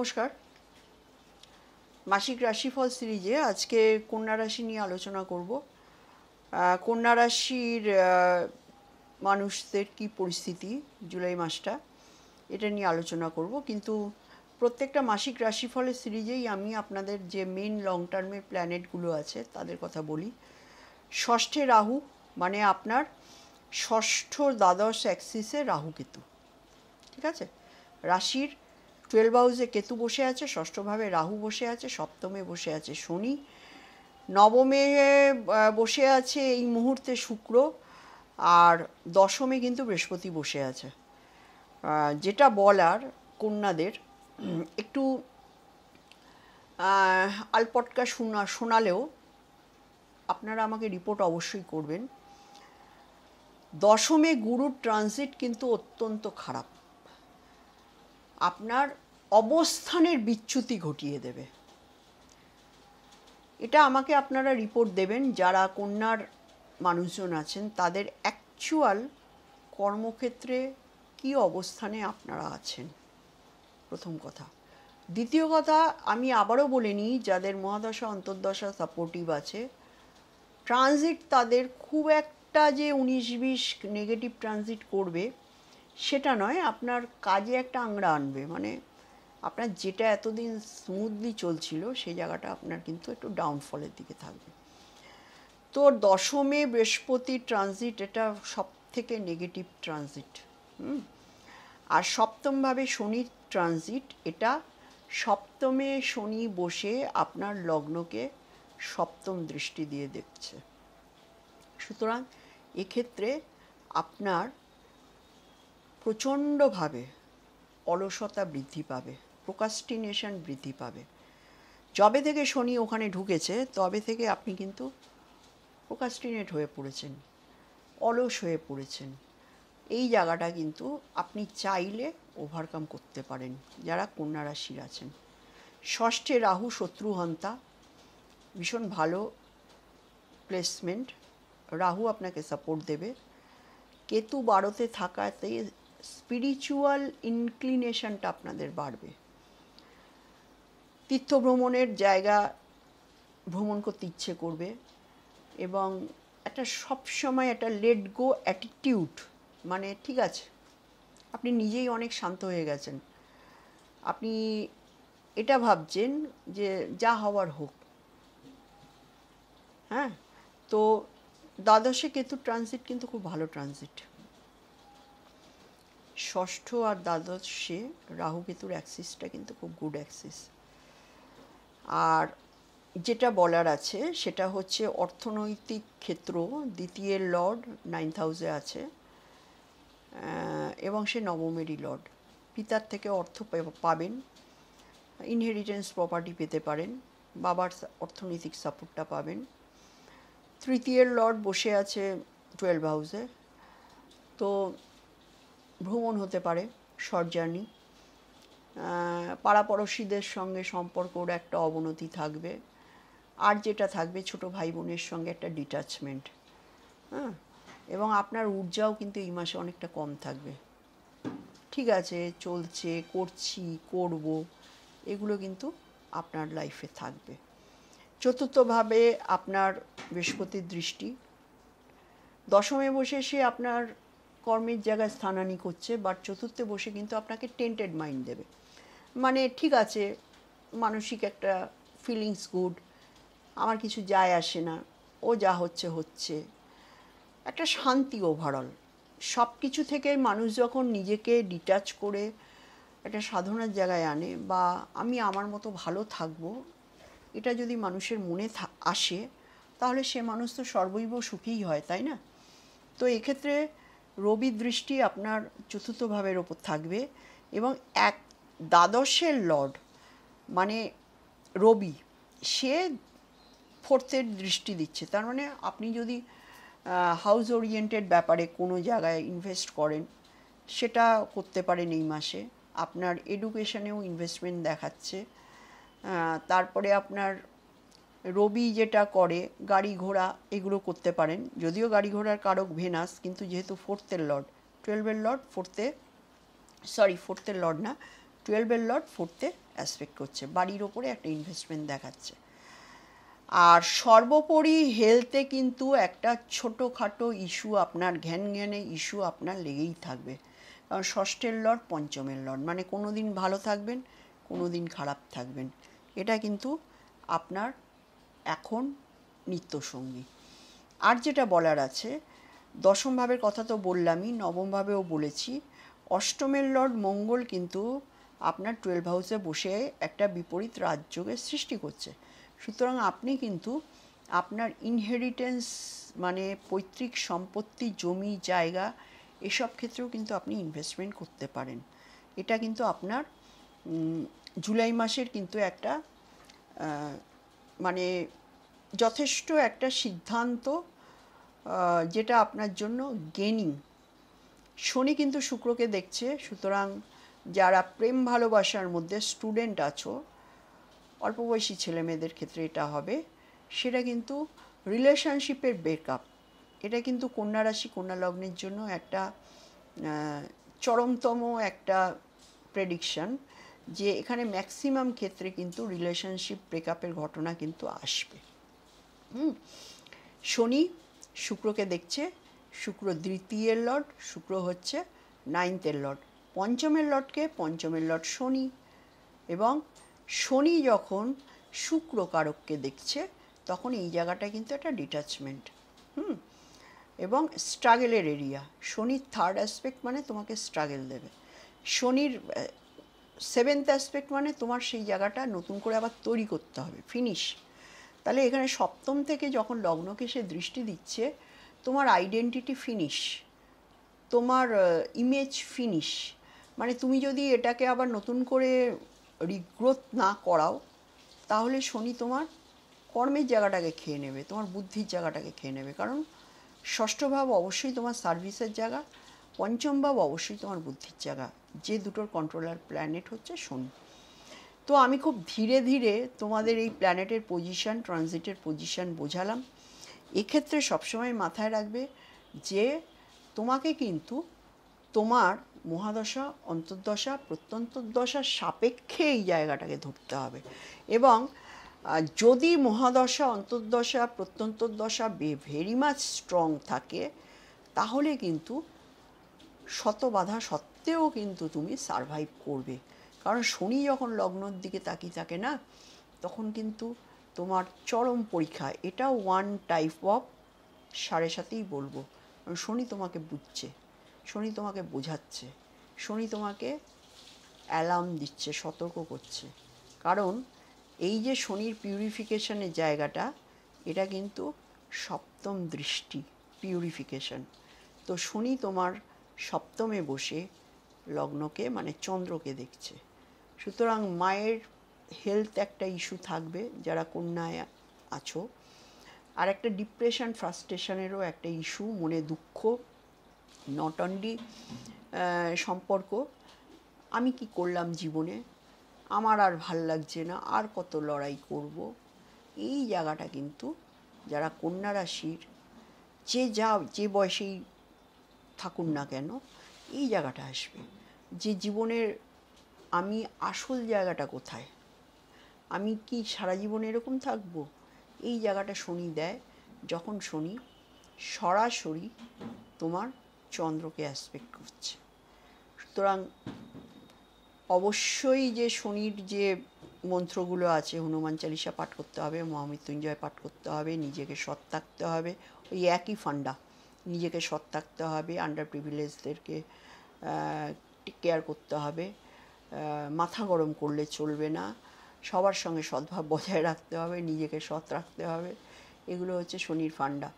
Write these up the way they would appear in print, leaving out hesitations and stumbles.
নমস্কার। মাসিক রাশিফল সিরিজে আজকে কন্যা রাশি নিয়ে আলোচনা করব। কন্যা রাশির মানুষদের কি পরিস্থিতি জুলাই মাসটা, এটা নিয়ে আলোচনা করব। কিন্তু প্রত্যেকটা মাসিক রাশিফলের সিরিজেই আমি আপনাদের যে মেন লং টার্মের প্ল্যানেটগুলো আছে তাদের কথা বলি। ষষ্ঠে রাহু, মানে আপনার ষষ্ঠ দ্বাদশ অ্যাক্সিসে রাহু কেতু, ঠিক আছে। রাশির 12 হাউসে কেতু বসে আছে, ষষ্ঠভাবে রাহু বসে আছে, সপ্তমে বসে আছে শনি, নবমে বসে আছে এই মুহূর্তে শুক্র, আর দশমে কিন্তু বৃহস্পতি বসে আছে। যেটা বলার কন্যাদের, একটু আলপটকা শোনালেও আপনারা আমাকে রিপোর্ট অবশ্যই করবেন। দশমে গুরুর ট্রানজিট কিন্তু অত্যন্ত খারাপ, আপনার অবস্থানের বিচ্যুতি ঘটিয়ে দেবে। এটা আমাকে আপনারা রিপোর্ট দেবেন যারা কন্যার মানুষজন আছেন, তাদের অ্যাকচুয়াল কর্মক্ষেত্রে কি অবস্থানে আপনারা আছেন, প্রথম কথা। দ্বিতীয় কথা, আমি আবারও বলে নিই, যাদের মহাদশা অন্তর্দশা সাপোর্টিভ আছে, ট্রানজিট তাদের খুব একটা যে 19-20 নেগেটিভ ট্রানজিট করবে সেটা নয়, আপনার কাজে একটা আংড়া আনবে। মানে আপনার যেটা এতদিন স্মুথলি চলছিল সেই জায়গাটা আপনার কিন্তু একটু ডাউনফলের দিকে থাকবে। তো দশমে বৃহস্পতি ট্রানজিট এটা সব থেকে নেগেটিভ ট্রানজিট। আর সপ্তমভাবে শনির ট্রানজিট, এটা সপ্তমে শনি বসে আপনার লগ্নকে সপ্তম দৃষ্টি দিয়ে দেখছে। সুতরাং এক্ষেত্রে আপনার প্রচণ্ডভাবে অলসতা বৃদ্ধি পাবে, প্রোক্রাস্টিনেশন বৃদ্ধি পাবে। যবে থেকে শনি ওখানে ঢুকেছে তবে থেকে আপনি কিন্তু প্রোক্রাস্টিনেট হয়ে পড়েছেন, অলস হয়ে পড়েছেন। এই জায়গাটা কিন্তু আপনি চাইলে ওভারকাম করতে পারেন যারা কন্যা রাশির আছেন। ষষ্ঠে রাহু শত্রুহন্তা, ভীষণ ভালো প্লেসমেন্ট, রাহু আপনাকে সাপোর্ট দেবে। কেতু 12তে থাকাতে স্পিরিচুয়াল ইনক্লিনেশনটা আপনাদের বাড়বে। তীর্থ ভ্রমণের জায়গা ভ্রমণ করতে ইচ্ছে করবে, এবং একটা সবসময় একটা লেট গো অ্যাটিটিউড, মানে ঠিক আছে আপনি নিজেই অনেক শান্ত হয়ে গেছেন, আপনি এটা ভাবছেন যে যা হওয়ার হোক। হ্যাঁ, তো দ্বাদশে কেতু ট্রানজিট কিন্তু খুব ভালো ট্রানজিট। ষষ্ঠ আর দ্বাদশে রাহু কেতুর অ্যাক্সিসটা কিন্তু খুব গুড অ্যাক্সিস। আর যেটা বলার আছে সেটা হচ্ছে অর্থনৈতিক ক্ষেত্র, দ্বিতীয় লর্ড 9th হাউসে আছে, এবং সে নবমেরই লর্ড। পিতার থেকে অর্থ পাবেন, ইনহেরিটেন্স প্রপার্টি পেতে পারেন, বাবার অর্থনৈতিক সাপোর্টটা পাবেন। তৃতীয়ের লর্ড বসে আছে 12 হাউসে, তো ভ্রমণ হতে পারে, শর্ট জার্নি। পাড়াপড়শিদের সঙ্গে সম্পর্কর একটা অবনতি থাকবে, আর যেটা থাকবে ছোটো ভাই বোনের সঙ্গে একটা ডিট্যাচমেন্ট। হ্যাঁ, এবং আপনার ঊর্জাও কিন্তু এই মাসে অনেকটা কম থাকবে। ঠিক আছে, চলছে, করছি, করব, এগুলো কিন্তু আপনার লাইফে থাকবে। চতুর্থভাবে আপনার বৃহস্পতির দৃষ্টি, দশমে বসে সে আপনার কর্মের জায়গায় স্থানানি করছে, বাট চতুর্থে বসে কিন্তু আপনাকে টেন্টেড মাইন্ড দেবে। মানে ঠিক আছে, মানসিক একটা ফিলিংস গুড, আমার কিছু যায় আসে না, ও যা হচ্ছে হচ্ছে, একটা শান্তি ওভারঅল। সব কিছু থেকে মানুষ যখন নিজেকে ডিটাচ করে একটা সাধনার জায়গায় আনে, বা আমি আমার মতো ভালো থাকবো, এটা যদি মানুষের মনে আসে, তাহলে সে মানুষ তো সর্বৈব সুখীই হয়, তাই না? তো এক্ষেত্রে রবি দৃষ্টি আপনার চতুর্থ ভাবের ওপর থাকবে, এবং এক দ্বাদশের লর্ড মানে রবি, সে ফোর্থের দৃষ্টি দিচ্ছে। তার মানে আপনি যদি হাউস ওরিয়েন্টেড ব্যাপারে কোনো জায়গায় ইনভেস্ট করেন, সেটা করতে পারেন এই মাসে। আপনার এডুকেশনেও ইনভেস্টমেন্ট দেখাচ্ছে। তারপরে আপনার রবি যেটা করে, গাড়ি ঘোড়া এগুলো করতে পারেন, যদিও গাড়ি ঘোড়ার কারক ভেনাস, কিন্তু যেহেতু ফোর্থের লর্ড, 12-এর লর্ড ফোর্থের লর্ড না, 12-এর লর্ড 4th-এ অ্যাসপেক্ট করছে, বাড়ির ওপরে একটা ইনভেস্টমেন্ট দেখাচ্ছে। আর সর্বোপরি হেলথে কিন্তু একটা ছোটোখাটো ইস্যু আপনার ঘ্যানে ইস্যু আপনার লেগেই থাকবে, কারণ ষষ্ঠের লর্ড 5ম-এর লর্ড, মানে কোনো দিন ভালো থাকবেন, কোনো দিন খারাপ থাকবেন, এটা কিন্তু আপনার এখন নিত্যসঙ্গী। আর যেটা বলার আছে, দশম ভাবের কথা তো বললামই, নবম ভাবেও বলেছি। অষ্টমের লর্ড মঙ্গল কিন্তু আপনার 12 হাউসে বসে একটা বিপরীত রাজযোগের সৃষ্টি করছে। সুতরাং আপনি কিন্তু আপনার ইনহেরিটেন্স মানে পৈতৃক সম্পত্তি, জমি জায়গা, এসব ক্ষেত্রেও কিন্তু আপনি ইনভেস্টমেন্ট করতে পারেন। এটা কিন্তু আপনার জুলাই মাসের কিন্তু একটা মানে যথেষ্ট একটা সিদ্ধান্ত, যেটা আপনার জন্য গেনিং। শনি কিন্তু শুক্রকে দেখছে, সুতরাং যারা প্রেম ভালোবাসার মধ্যে স্টুডেন্ট আছো, অল্প বয়সী ছেলে মেয়েদের ক্ষেত্রে এটা হবে, সেটা কিন্তু রিলেশনশিপের ব্রেকআপ। এটা কিন্তু কন্যা রাশি কন্যা লগ্নের জন্য একটা চরমতম একটা প্রেডিকশন, যে এখানে ম্যাক্সিমাম ক্ষেত্রে কিন্তু রিলেশনশিপ ব্রেকআপের ঘটনা কিন্তু আসবে। শনি শুক্রকে দেখছে, শুক্র দ্বিতীয়ের লর্ড, শুক্র হচ্ছে 9th-এর লর্ড, পঞ্চমের লর্ডকে, পঞ্চমের লর্ড শনি, এবং শনি যখন শুক্র কারককে দেখছে তখন এই জায়গাটা কিন্তু একটা ডিট্যাচমেন্ট এবং স্ট্রাগেলের এরিয়া। শনির 3rd অ্যাসপেক্ট মানে তোমাকে স্ট্রাগেল দেবে, শনির 7th অ্যাসপেক্ট মানে তোমার সেই জায়গাটা নতুন করে আবার তৈরি করতে হবে, ফিনিশ। তাহলে এখানে সপ্তম থেকে যখন লগ্নকে সে দৃষ্টি দিচ্ছে, তোমার আইডেন্টিটি ফিনিশ, তোমার ইমেজ ফিনিশ, মানে তুমি যদি এটাকে আবার নতুন করে রিগ্রোথ না করাও, তাহলে শনি তোমার কর্মের জায়গাটাকে খেয়ে নেবে, তোমার বুদ্ধির জায়গাটাকে খেয়ে নেবে। কারণ ষষ্ঠ ভাব অবশ্যই তোমার সার্ভিসের জায়গা, পঞ্চম ভাব অবশ্যই তোমার বুদ্ধির জায়গা, যে দুটোর কন্ট্রোলার প্ল্যানেট হচ্ছে শনি। তো আমি খুব ধীরে ধীরে তোমাদের এই প্ল্যানেটের পজিশন, ট্রানজিটের পজিশন বোঝালাম। এক্ষেত্রে সবসময় মাথায় রাখবে যে তোমাকে কিন্তু তোমার মহাদশা, অন্তর্দশা, প্রত্যন্তর্দশার সাপেক্ষে এই জায়গাটাকে ধরতে হবে। এবং যদি মহাদশা, অন্তর্দশা, প্রত্যন্তর্দশা ভেরি মাচ স্ট্রং থাকে, তাহলে কিন্তু শত বাধা সত্ত্বেও কিন্তু তুমি সারভাইভ করবে। কারণ শনি যখন লগ্নর দিকে তাকিয়ে থাকে না, তখন কিন্তু তোমার চরম পরীক্ষা। এটা ওয়ান টাইপ অফ 7.5ই বলবো, কারণ শনি তোমাকে বুঝছে, শনি তোমাকে বোঝাচ্ছে, শনি তোমাকে অ্যালার্ম দিচ্ছে, সতর্ক করছে। কারণ এই যে শনির পিউরিফিকেশনের জায়গাটা, এটা কিন্তু সপ্তম দৃষ্টি, পিউরিফিকেশন। তো শনি তোমার সপ্তমে বসে লগ্নকে মানে চন্দ্রকে দেখছে। সুতরাং মায়ের হেলথ একটা ইস্যু থাকবে যারা কন্যায় আছো, আর একটা ডিপ্রেশন, ফ্রাস্ট্রেশনেরও একটা ইস্যু, মনে দুঃখ, নট অনলি সম্পর্ক, আমি কি করলাম জীবনে, আমার আর ভাল লাগছে না, আর কত লড়াই করব, এই জায়গাটা কিন্তু যারা কন্যা রাশির যে বয়সেই থাকুন না কেন, এই জায়গাটা আসবে যে জীবনের আমি আসল জায়গাটা কোথায়, আমি কি সারা জীবন এরকম থাকবো, এই জায়গাটা শনি দেয় যখন শনি সরাসরি তোমার চন্দ্রকে অ্যাসপেক্ট করছে। সুতরাং অবশ্যই যে শনির যে মন্ত্রগুলো আছে, হনুমান চালিসা পাঠ করতে হবে, মহামৃত্যুঞ্জয় পাঠ করতে হবে, নিজেকে সৎ থাকতে হবে, ওই একই ফান্ডা, নিজেকে সৎ থাকতে হবে, আন্ডার প্রিভিলেজদেরকে কেয়ার করতে হবে, মাথা গরম করলে চলবে না, সবার সঙ্গে সদ্ভাব বজায় রাখতে হবে, নিজেকে সৎ রাখতে হবে, এগুলো হচ্ছে শনির ফান্ডা।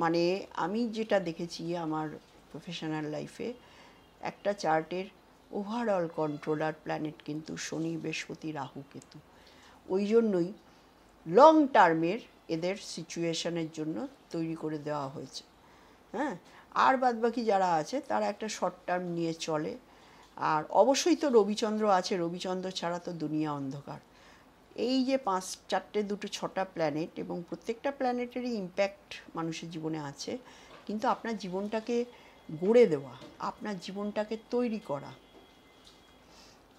মানে আমি যেটা দেখেছি আমার প্রফেশনাল লাইফে, একটা চার্টের ওভারঅল কন্ট্রোলার প্ল্যানেট কিন্তু শনি, বৃহস্পতি, রাহু, কেতু। ওই জন্যই লং টার্মের এদের সিচুয়েশনের জন্য তৈরি করে দেওয়া হয়েছে। হ্যাঁ, আর বাদবাকি যারা আছে তারা একটা শর্ট টার্ম নিয়ে চলে। আর অবশ্যই তো রবিচন্দ্র আছে, রবিচন্দ্র ছাড়া তো দুনিয়া অন্ধকার। এই যে 5, 4, 2, 6টা প্ল্যানেট, এবং প্রত্যেকটা প্ল্যানেটেরই ইম্প্যাক্ট মানুষের জীবনে আছে, কিন্তু আপনার জীবনটাকে গড়ে দেওয়া, আপনার জীবনটাকে তৈরি করা,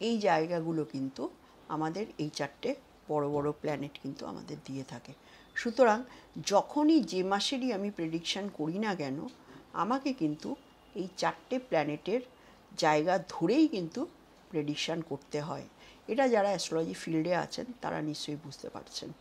এই জায়গাগুলো কিন্তু আমাদের এই চারটে বড় বড় প্ল্যানেট কিন্তু আমাদের দিয়ে থাকে। সুতরাং যখনই যে মাসেরই আমি প্রেডিকশান করি না কেন, আমাকে কিন্তু এই চারটে প্ল্যানেটের জায়গা ধরেই কিন্তু প্রেডিকশান করতে হয়। এটা যারা অ্যাস্ট্রোলজি ফিল্ডে আছেন তারা নিশ্চয়ই বুঝতে পারছেন।